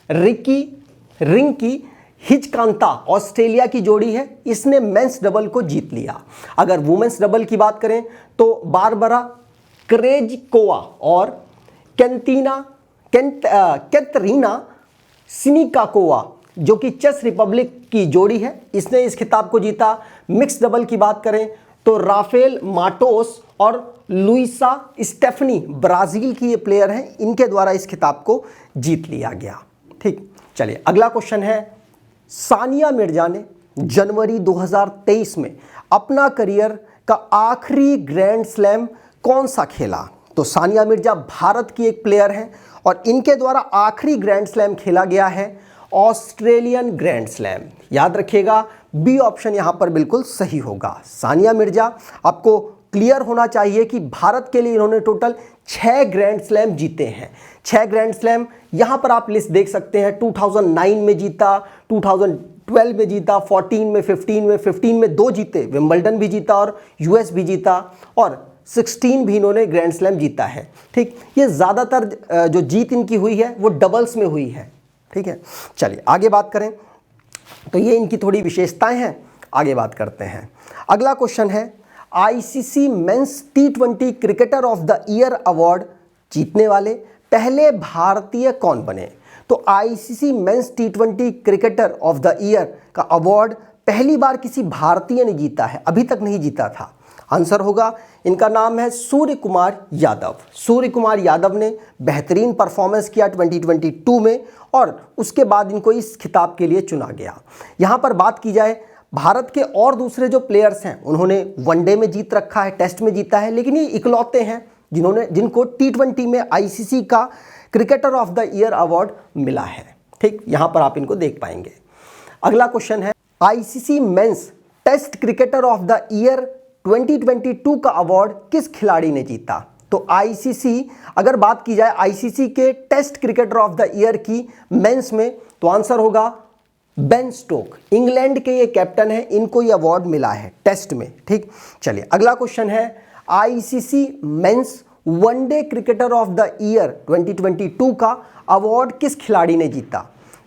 रिंकी हिचकांता ऑस्ट्रेलिया की जोड़ी है, इसने मेंस डबल को जीत लिया। अगर वुमेन्स डबल की बात करें तो बारबरा क्रेजकोवा और कैतरीना सिनिकाकोवा जो कि चेक रिपब्लिक की जोड़ी है, इसने इस खिताब को जीता। मिक्स डबल की बात करें तो राफेल माटोस और लुइसा स्टेफनी ब्राजील की ये प्लेयर हैं, इनके द्वारा इस खिताब को जीत लिया गया। ठीक, चलिए अगला क्वेश्चन है, सानिया मिर्जा ने जनवरी 2023 में अपना करियर का आखिरी ग्रैंड स्लैम कौन सा खेला, तो सानिया मिर्जा भारत की एक प्लेयर हैं और इनके द्वारा आखिरी ग्रैंड स्लैम खेला गया है ऑस्ट्रेलियन ग्रैंड स्लैम। याद रखिएगा, बी ऑप्शन यहां पर बिल्कुल सही होगा। सानिया मिर्जा, आपको क्लियर होना चाहिए कि भारत के लिए इन्होंने टोटल 6 ग्रैंड स्लैम जीते हैं। 6 ग्रैंड स्लैम, यहां पर आप लिस्ट देख सकते हैं। 2009 में जीता, 12 में जीता, 14 में, 15 में 2 जीते, विंबलडन भी जीता और यूएस भी जीता, और 16 भी इन्होंने ग्रैंड स्लैम जीता है। ठीक, ये ज़्यादातर जो जीत इनकी हुई है वो डबल्स में हुई है। ठीक है, चलिए आगे बात करें। तो ये इनकी थोड़ी विशेषताएं हैं, आगे बात करते हैं। अगला क्वेश्चन है, ICC mains T20 cricketer of the year award जीतने वाले पहले भारतीय कौन बने? तो ICC men's T20 cricketer of the year का अवार्ड पहली बार किसी भारतीय ने जीता है, अभी तक नहीं जीता था। आंसर होगा, इनका नाम है सूर्य कुमार यादव। सूर्य कुमार यादव ने बेहतरीन परफॉर्मेंस किया 2022 में और उसके बाद इनको इस खिताब के लिए चुना गया। यहाँ पर बात की जाए भारत के और दूसरे जो प्लेयर्स हैं उन्होंने वनडे में जीत रखा है, टेस्ट में जीता है, लेकिन ये इकलौते हैं जिनको टी20 में आईसीसी का cricketer of the year award मिला है। ठीक, यहां पर आप इनको देख पाएंगे। अगला क्वेश्चन है, ICC men's Test cricketer of the year 2022 का अवार्ड किस खिलाड़ी ने जीता? तो आईसीसी, अगर बात की जाए आईसीसी के Test cricketer of the year की मेंस में, तो आंसर होगा बेन स्टोक। इंग्लैंड के ये कैप्टन है, इनको ये अवार्ड मिला है टेस्ट में। ठीक, चलिए अगला क्वेश्चन है, ICC mains one day cricketer of the year 2022 का अवार्ड किस खिलाड़ी ने जीता?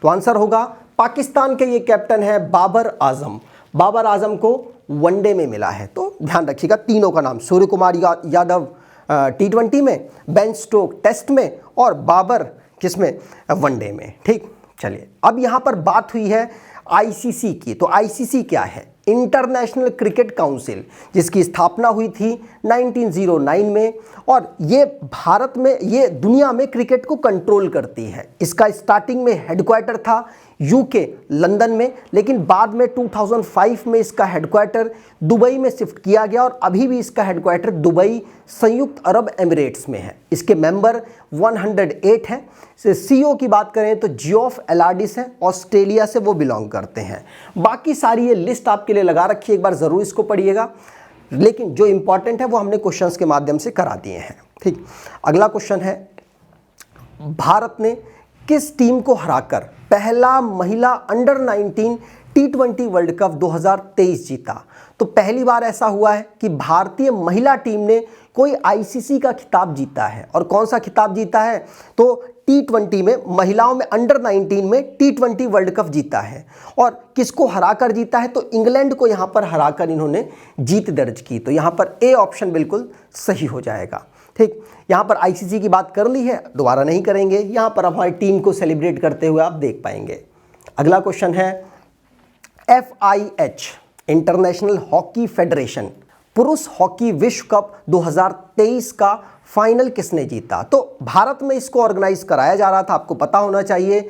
तो आंसर होगा, पाकिस्तान के ये कैप्टन है बाबर आजम। बाबर आजम को वनडे में मिला है। तो ध्यान रखिएगा तीनों का नाम, सूर्य कुमार यादव टी20 में, बेन स्टोक टेस्ट में और बाबर किसमें? वनडे में। ठीक, चलिए अब यहाँ पर बात हुई है आईसीसी की। तो आईसीसी क्या है? इंटरनेशनल क्रिकेट काउंसिल, जिसकी स्थापना हुई थी 1909 में, और ये भारत में, ये दुनिया में क्रिकेट को कंट्रोल करती है। इसका स्टार्टिंग में हेडक्वार्टर था यूके लंदन में, लेकिन बाद में 2005 में इसका हेडक्वार्टर दुबई में शिफ्ट किया गया और अभी भी इसका हेडक्वार्टर दुबई संयुक्त अरब एमिरेट्स में है। इसके मेंबर 108 हैं। सीईओ की बात करें तो जियोफ एलार्डिस हैं, ऑस्ट्रेलिया से वो बिलोंग करते हैं। बाकी सारी ये लिस्ट आपके लिए लगा रखी है, एक बार ज़रूर इसको पढ़िएगा, लेकिन जो इंपॉर्टेंट है वो हमने क्वेश्चंस के माध्यम से करा दिए हैं। ठीक, अगला क्वेश्चन है, भारत ने किस टीम को हराकर पहला महिला अंडर 19 टी20 वर्ल्ड कप 2023 जीता? तो पहली बार ऐसा हुआ है कि भारतीय महिला टीम ने कोई आईसीसी का खिताब जीता है। और कौन सा खिताब जीता है? तो टी20 में, महिलाओं में अंडर 19 में टी20 वर्ल्ड कप जीता है। और किसको हराकर जीता है? तो इंग्लैंड को यहाँ पर हराकर इन्होंने जीत दर्ज की। तो यहाँ पर ए ऑप्शन बिल्कुल सही हो जाएगा। ठीक, यहाँ पर आईसीसी की बात कर ली है, दोबारा नहीं करेंगे। यहाँ पर हमारी टीम को सेलिब्रेट करते हुए आप देख पाएंगे। अगला क्वेश्चन है, FIH इंटरनेशनल हॉकी फेडरेशन पुरुष हॉकी विश्व कप 2023 का फाइनल किसने जीता? तो भारत में इसको ऑर्गेनाइज कराया जा रहा था, आपको पता होना चाहिए।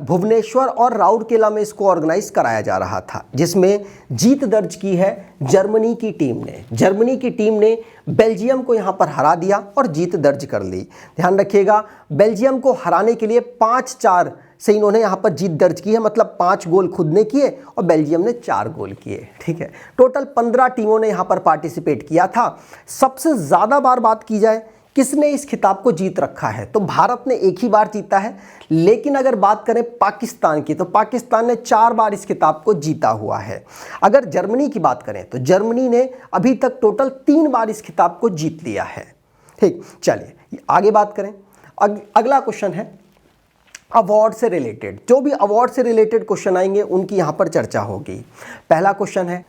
भुवनेश्वर और राउरकेला में इसको ऑर्गेनाइज कराया जा रहा था, जिसमें जीत दर्ज की है जर्मनी की टीम ने। जर्मनी की टीम ने बेल्जियम को यहाँ पर हरा दिया और जीत दर्ज कर ली। ध्यान रखिएगा, बेल्जियम को हराने के लिए 5-4 से इन्होंने यहाँ पर जीत दर्ज की है, मतलब 5 गोल खुद ने किए और बेल्जियम ने 4 गोल किए। ठीक है, टोटल 15 टीमों ने यहाँ पर पार्टिसिपेट किया था। सबसे ज़्यादा बार बात की जाए किसने इस खिताब को जीत रखा है, तो भारत ने एक ही बार जीता है। लेकिन अगर बात करें पाकिस्तान की, तो पाकिस्तान ने 4 बार इस खिताब को जीता हुआ है। अगर जर्मनी की बात करें तो जर्मनी ने अभी तक टोटल 3 बार इस खिताब को जीत लिया है। ठीक, चलिए आगे बात करें। अगला क्वेश्चन है अवार्ड से रिलेटेड। जो भी अवार्ड से रिलेटेड क्वेश्चन आएंगे उनकी यहाँ पर चर्चा होगी। पहला क्वेश्चन है,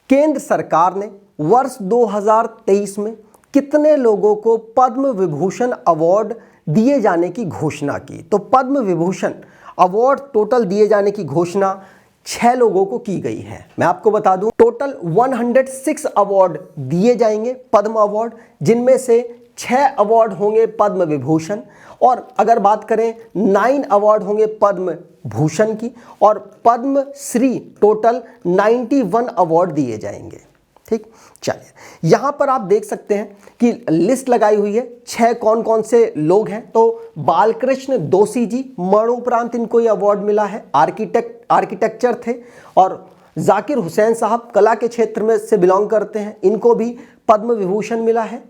केंद्र सरकार ने वर्ष 2023 में कितने लोगों को पद्म विभूषण अवार्ड दिए जाने की घोषणा की? तो पद्म विभूषण अवार्ड टोटल दिए जाने की घोषणा 6 लोगों को की गई है। मैं आपको बता दूं, टोटल 106 अवार्ड दिए जाएंगे पद्म अवार्ड, जिनमें से 6 अवार्ड होंगे पद्म विभूषण, और अगर बात करें 9 अवार्ड होंगे पद्म भूषण की, और पद्म श्री टोटल 91 अवार्ड दिए जाएंगे। ठीक, चलिए यहाँ पर आप देख सकते हैं कि लिस्ट लगाई हुई है 6 कौन कौन से लोग हैं। तो बालकृष्ण दोषी जी, मरणोपरांत इनको ये अवार्ड मिला है, आर्किटेक्चर थे। और जाकिर हुसैन साहब कला के क्षेत्र में से बिलोंग करते हैं, इनको भी पद्म विभूषण मिला है।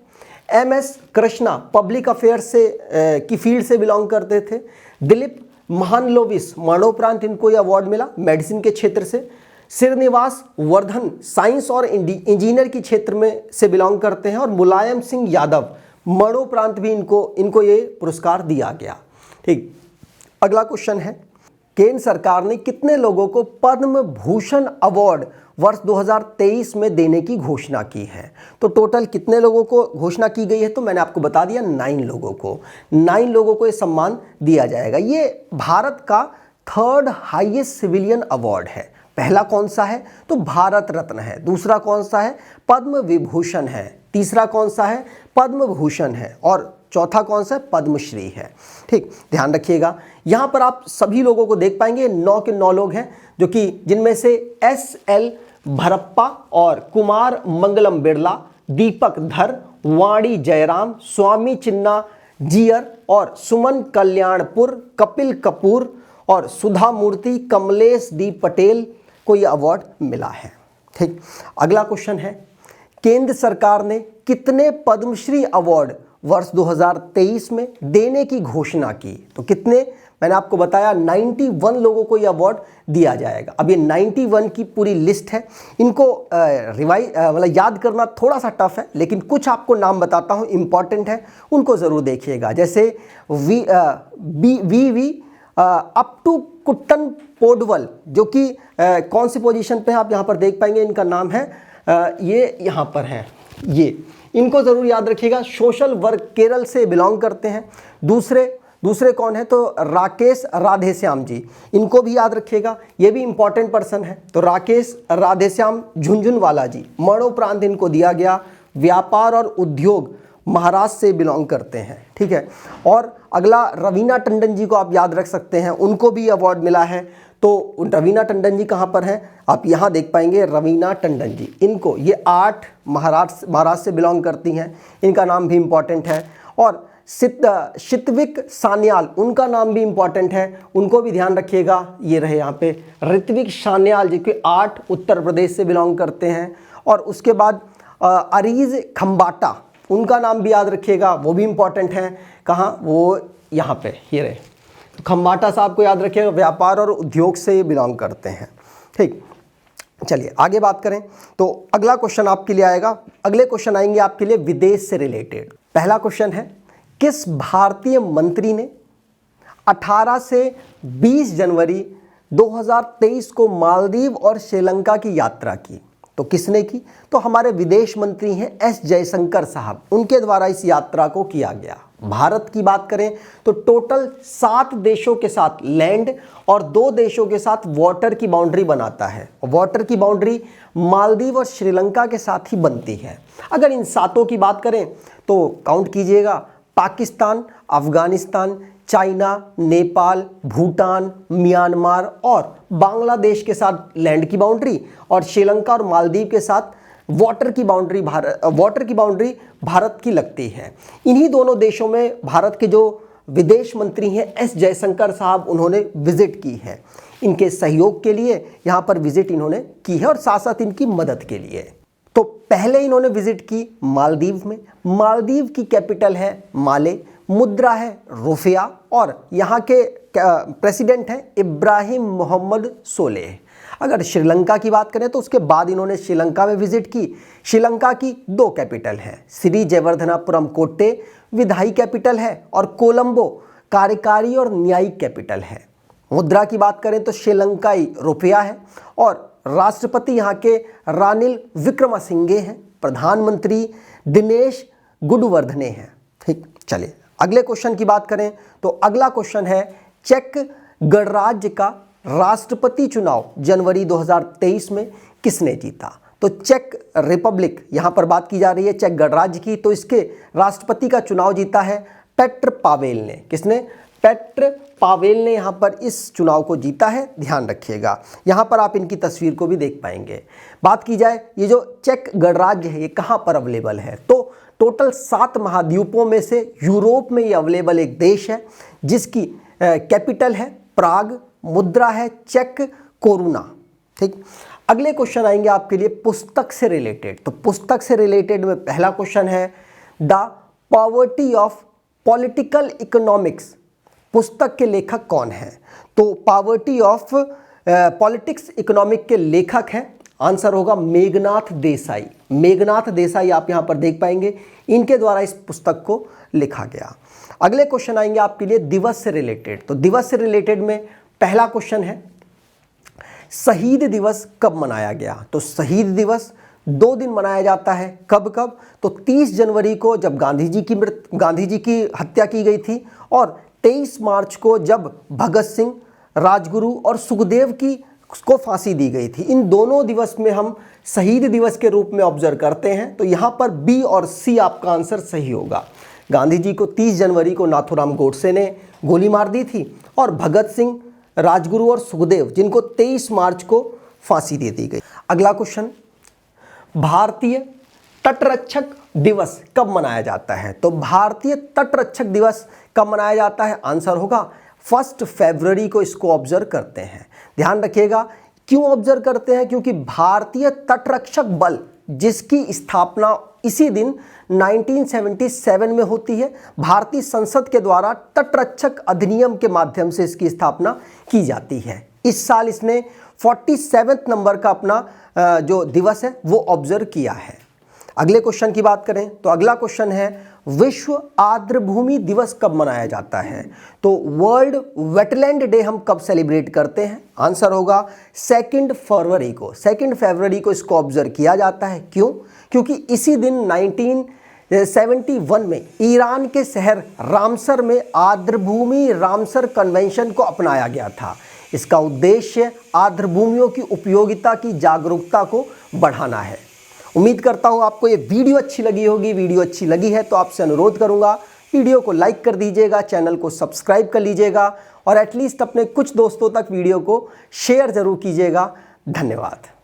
MS कृष्णा पब्लिक अफेयर्स से की फील्ड से बिलोंग करते थे। दिलीप महानलोविस मरणोपरांत इनको ये अवार्ड मिला मेडिसिन के क्षेत्र से। श्रीनिवास वर्धन साइंस और इंजीनियर के क्षेत्र में से बिलोंग करते हैं। और मुलायम सिंह यादव मरणोपरांत भी इनको ये पुरस्कार दिया गया। ठीक, अगला क्वेश्चन है, केंद्र सरकार ने कितने लोगों को पद्म भूषण अवार्ड वर्ष 2023 में देने की घोषणा की है? तो टोटल कितने लोगों को घोषणा की गई है? तो मैंने आपको बता दिया 9 लोगों को। 9 लोगों को ये सम्मान दिया जाएगा। ये भारत का 3rd हाईएस्ट सिविलियन अवार्ड है। पहला कौन सा है? तो भारत रत्न है। दूसरा कौन सा है? पद्म विभूषण है। तीसरा कौन सा है? पद्म भूषण है। और चौथा कौन सा है? पद्मश्री है। ठीक, ध्यान रखिएगा। यहाँ पर आप सभी लोगों को देख पाएंगे 9 के 9 लोग हैं, जो कि जिनमें से SL भरप्पा और कुमार मंगलम बिरला, दीपक धर, वाणी जयराम, स्वामी चिन्ना जियर और सुमन कल्याणपुर, कपिल कपूर और सुधा मूर्ति, कमलेश डी पटेल को यह अवार्ड मिला है। ठीक, अगला क्वेश्चन है, केंद्र सरकार ने कितने पद्मश्री अवार्ड वर्ष 2023 में देने की घोषणा की? तो कितने? मैंने आपको बताया 91 लोगों को यह अवार्ड दिया जाएगा। अब ये 91 की पूरी लिस्ट है। इनको मतलब याद करना थोड़ा सा टफ है, लेकिन कुछ आपको नाम बताता हूँ, इंपॉर्टेंट है, उनको ज़रूर देखिएगा। जैसे वी अप टू कुट्टन पोडवल, जो कि कौन सी पोजीशन पे है आप यहाँ पर देख पाएंगे। इनका नाम है ये यहाँ पर है, ये इनको ज़रूर याद रखिएगा। सोशल वर्क केरल से बिलोंग करते हैं। दूसरे कौन है? तो राकेश राधेश्याम जी, इनको भी याद रखिएगा, ये भी इंपॉर्टेंट पर्सन है। तो राकेश राधेश्याम झुंझुनवाला जी, मरणोपरांत इनको दिया गया। व्यापार और उद्योग महाराष्ट्र से बिलोंग करते हैं। ठीक है, और अगला रवीना टंडन जी को आप याद रख सकते हैं, उनको भी अवार्ड मिला है। तो रवीना टंडन जी कहाँ पर हैं? आप यहाँ देख पाएंगे रवीना टंडन जी, इनको ये 8 महाराष्ट्र से बिलोंग करती हैं, इनका नाम भी इम्पॉर्टेंट है। और शित्विक सान्याल, उनका नाम भी इम्पॉर्टेंट है, उनको भी ध्यान रखिएगा। ये रहे यहाँ पे ऋत्विक सान्याल जी के 8 उत्तर प्रदेश से बिलोंग करते हैं। और उसके बाद अरीज खम्बाटा, उनका नाम भी याद रखिएगा, वो भी इम्पॉर्टेंट है। कहाँ? वो यहाँ पे, ये रहे। तो खम्बाटा साहब को याद रखिएगा, व्यापार और उद्योग से बिलोंग करते हैं। ठीक, चलिए आगे बात करें। तो अगला क्वेश्चन आपके लिए आएगा, अगले क्वेश्चन आएंगे आपके लिए विदेश से रिलेटेड। पहला क्वेश्चन है, किस भारतीय मंत्री ने 18 से 20 जनवरी 2023 को मालदीव और श्रीलंका की यात्रा की? तो किसने की? तो हमारे विदेश मंत्री हैं S जयशंकर साहब, उनके द्वारा इस यात्रा को किया गया। भारत की बात करें तो टोटल 7 देशों के साथ लैंड और 2 देशों के साथ वाटर की बाउंड्री बनाता है। वाटर की बाउंड्री मालदीव और श्रीलंका के साथ ही बनती है। अगर इन 7 की बात करें तो काउंट कीजिएगा, पाकिस्तान, अफगानिस्तान, चाइना, नेपाल, भूटान, म्यांमार और बांग्लादेश के साथ लैंड की बाउंड्री, और श्रीलंका और मालदीव के साथ वाटर की बाउंड्री भारत की लगती है। इन्हीं दोनों देशों में भारत के जो विदेश मंत्री हैं S जयशंकर साहब, उन्होंने विजिट की है। इनके सहयोग के लिए यहाँ पर विजिट इन्होंने की है और साथ साथ इनकी मदद के लिए। तो पहले इन्होंने विजिट की मालदीव में। मालदीव की कैपिटल है माले, मुद्रा है रुपया और यहाँ के प्रेसिडेंट हैं इब्राहिम मोहम्मद सोलेह। अगर श्रीलंका की बात करें तो उसके बाद इन्होंने श्रीलंका में विजिट की। श्रीलंका की 2 कैपिटल हैं, श्री जयवर्धनापुरम कोट्टे विधायी कैपिटल है और कोलंबो कार्यकारी और न्यायिक कैपिटल है। मुद्रा की बात करें तो श्रीलंकाई रुपया है और राष्ट्रपति यहाँ के रानिल विक्रमसिंघे हैं, प्रधानमंत्री दिनेश गुणवर्धने हैं। ठीक, चलिए अगले क्वेश्चन की बात करें तो अगला क्वेश्चन है, चेक गणराज्य का राष्ट्रपति चुनाव जनवरी 2023 में किसने जीता? तो चेक रिपब्लिक, यहाँ पर बात की जा रही है चेक गणराज्य की, तो इसके राष्ट्रपति का चुनाव जीता है पेट्र पावेल ने। किसने? पेट्र पावेल ने यहाँ पर इस चुनाव को जीता है, ध्यान रखिएगा। यहाँ पर आप इनकी तस्वीर को भी देख पाएंगे। बात की जाए ये जो चेक गणराज्य है ये कहाँ पर अवेलेबल है, तो टोटल 7 महाद्वीपों में से यूरोप में ये अवेलेबल एक देश है जिसकी कैपिटल है प्राग, मुद्रा है चेक कोरुना। ठीक, अगले क्वेश्चन आएंगे आपके लिए पुस्तक से रिलेटेड। तो पुस्तक से रिलेटेड में पहला क्वेश्चन है, the poverty of political economics पुस्तक के लेखक कौन हैं? तो पॉवर्टी ऑफ पॉलिटिक्स इकोनॉमिक के लेखक हैं, आंसर होगा मेघनाथ देसाई। मेघनाथ देसाई आप यहां पर देख पाएंगे, इनके द्वारा इस पुस्तक को लिखा गया। अगले क्वेश्चन आएंगे आपके लिए दिवस से रिलेटेड। तो दिवस से रिलेटेड में पहला क्वेश्चन है, शहीद दिवस कब मनाया गया? तो शहीद दिवस 2 दिन मनाया जाता है। कब कब? तो 30 जनवरी को जब गांधी जी की हत्या की गई थी, और 23 मार्च को जब भगत सिंह, राजगुरु और सुखदेव को फांसी दी गई थी। इन दोनों दिवस में हम शहीद दिवस के रूप में ऑब्जर्व करते हैं। तो यहाँ पर बी और सी आपका आंसर सही होगा। गांधी जी को 30 जनवरी को नाथूराम गोडसे ने गोली मार दी थी, और भगत सिंह, राजगुरु और सुखदेव जिनको 23 मार्च को फांसी दे दी गई। अगला क्वेश्चन, भारतीय तटरक्षक दिवस कब मनाया जाता है? तो भारतीय तटरक्षक दिवस कब मनाया जाता है? आंसर होगा 1 फरवरी को इसको ऑब्जर्व करते हैं। ध्यान रखिएगा, क्यों ऑब्जर्व करते हैं? क्योंकि भारतीय तटरक्षक बल जिसकी स्थापना इसी दिन 1977 में होती है, भारतीय संसद के द्वारा तटरक्षक अधिनियम के माध्यम से इसकी स्थापना की जाती है। इस साल इसने 47वें नंबर का अपना जो दिवस है वो ऑब्जर्व किया है। अगले क्वेश्चन की बात करें तो अगला क्वेश्चन है, विश्व आर्द्रभूमि दिवस कब मनाया जाता है? तो वर्ल्ड वेटलैंड डे हम कब सेलिब्रेट करते हैं? आंसर होगा 2 फरवरी को। 2 फरवरी को इसको ऑब्जर्व किया जाता है। क्यों? क्योंकि इसी दिन 1971 में ईरान के शहर रामसर में आर्द्रभूमि रामसर कन्वेंशन को अपनाया गया था। इसका उद्देश्य आर्द्रभूमियों की उपयोगिता की जागरूकता को बढ़ाना है। उम्मीद करता हूँ आपको ये वीडियो अच्छी लगी होगी। वीडियो अच्छी लगी है तो आपसे अनुरोध करूँगा, वीडियो को लाइक कर दीजिएगा, चैनल को सब्सक्राइब कर लीजिएगा, और एटलीस्ट अपने कुछ दोस्तों तक वीडियो को शेयर ज़रूर कीजिएगा। धन्यवाद।